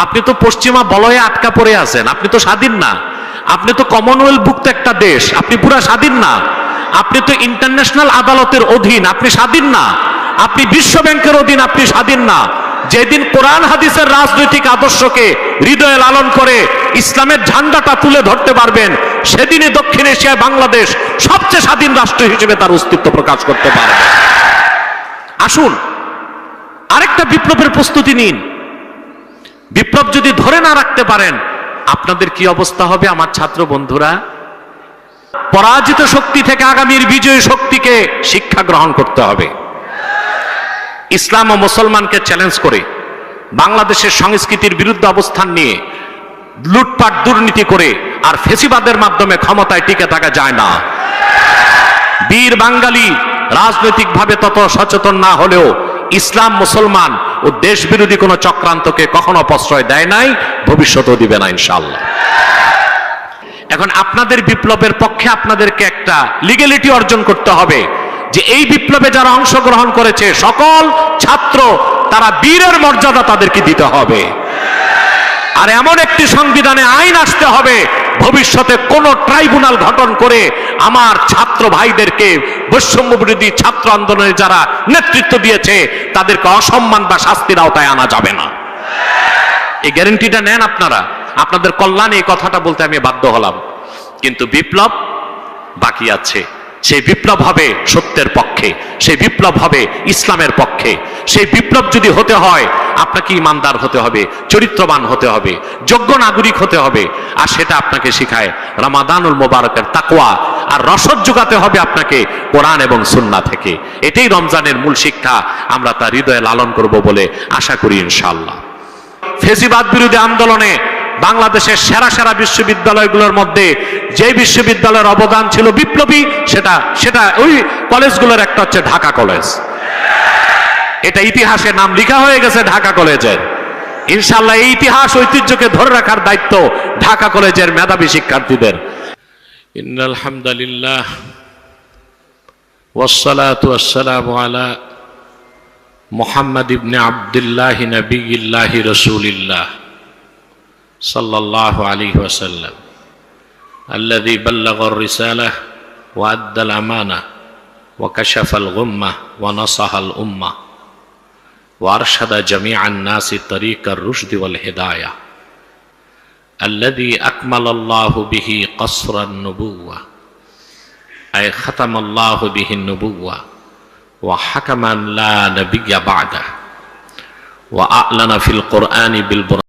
আপনি তো পশ্চিমা বলয়ে আটকা পড়ে আছেন, আপনি তো স্বাধীন না। আপনি তো কমনওয়েলথভুক্ত একটা দেশ, আপনি পুরা স্বাধীন না। আপনি তো ইন্টারন্যাশনাল আদালতের অধীন, আপনি স্বাধীন না। আপনি বিশ্ব ব্যাংকের অধীন, আপনি স্বাধীন না। যেদিন কোরআন হাদিসের রাজনৈতিক আদর্শকে হৃদয়ে লালন করে ইসলামের ঝান্ডাটা তুলে ধরতে পারবেন, সেদিনই দক্ষিণ এশিয়ায় বাংলাদেশ সবচেয়ে স্বাধীন রাষ্ট্র হিসেবে তার অস্তিত্ব প্রকাশ করতে পারবে। আসুন আরেকটা বিপ্লবের প্রস্তুতি নিন। বিপ্লব যদি ধরে না রাখতে পারেন, আপনাদের কি অবস্থা হবে আমার ছাত্র বন্ধুরা? পরাজিত শক্তি থেকে আগামীর বিজয়ী শক্তিকে শিক্ষা গ্রহণ করতে হবে। ইসলাম ও মুসলমানকে চ্যালেঞ্জ করে বাংলাদেশের সংস্কৃতির বিরুদ্ধে অবস্থান নিয়ে লুটপাট দুর্নীতি করে আর ফেসিবাদের মাধ্যমে ক্ষমতায় টিকে থাকা যায় না। বীর বাঙালি রাজনৈতিকভাবে তত সচেতন না হলেও ইসলাম, মুসলমান ও দেশ বিরোধী কোনো চক্রান্তকে কখনো প্রশ্রয় দেয় নাই, ভবিষ্যতেও দিবে না ইনশাআল্লাহ। এখন আপনাদের বিপ্লবের পক্ষে আপনাদেরকে একটা লিগ্যালিটি অর্জন করতে হবে যে এই বিপ্লবে যারা অংশগ্রহণ করেছে সকল ছাত্র, তারা বীরের মর্যাদা তাদেরকে দিতে হবে। আর এমন একটি সংবিধানে আইন আসতে হবে, ভবিষ্যতে কোন ট্রাইব্যুনাল গঠন করে আমার ছাত্র ভাইদেরকে বৈষম্য বিরোধী ছাত্র আন্দোলনে যারা নেতৃত্ব দিয়েছে তাদেরকে অসম্মান বা শাস্তির আওতায় আনা যাবে না। এই গ্যারান্টিটা নেন আপনারা। আপনাদের কল্যাণে এই কথাটা বলতে আমি বাধ্য হলাম। কিন্তু বিপ্লব বাকি আছে। সেই বিপ্লব হবে সত্যের পক্ষে, সেই বিপ্লব হবে ইসলামের পক্ষে। সেই বিপ্লব যদি হতে হয় আপনাকে ইমানদার হতে হবে, চরিত্রবান হতে হবে, যোগ্য নাগরিক হতে হবে। আর সেটা আপনাকে শিখায় রমাদানুল মোবারকের তাকওয়া। আর রসদ যোগাতে হবে আপনাকে কোরআন এবং সুন্নাহ থেকে। এটাই রমজানের মূল শিক্ষা। আমরা তা হৃদয়ে লালন করব বলে আশা করি ইনশাআল্লাহ। ফেসিবাদ বিরোধী আন্দোলনে বাংলাদেশের সেরা সেরা বিশ্ববিদ্যালয়গুলোর মধ্যে যে বিশ্ববিদ্যালয়ের অবদান ছিল বিপ্লবী, সেটা ওই কলেজগুলোর একটা হচ্ছে ঢাকা কলেজ। এটা ইতিহাসে নাম লেখা হয়ে গেছে ঢাকা কলেজের। ইনশাআল্লাহ এই ইতিহাস ঐতিহ্যকে ধরে রাখার দায়িত্ব ঢাকা কলেজের মেধাবী শিক্ষার্থীদের। ইন্নাল হামদুলিল্লাহ ওয়াসসালাতু ওয়াসসালামু আলা মুহাম্মদ ইবনে আব্দুল্লাহ নবিয়্যিল্লাহ রাসূলিল্লাহ সাল্লাল্লাহু আলাইহি ওয়াসাল্লাম আল্লাযী বাল্লাগার রিসালাহ ওয়া আদ্দাল আমানাহ ওয়া কাশাফাল গুম্মাহ ওয়া নাসাহাল উম্মাহ ওয়া আরশাদা জামিআন নাসি তরিকার রুশদি ওয়াল হিদায়াহ আল্লাযী আকমালাল্লাহু বিহি কসরান নুবুওয়া আয় খাতামাল্লাহু বিহি নুবুওয়া ওয়া হাকামান লা নাবিয়্যা বা'দাহু ওয়া আ'লানা ফিল কুরআনি বিল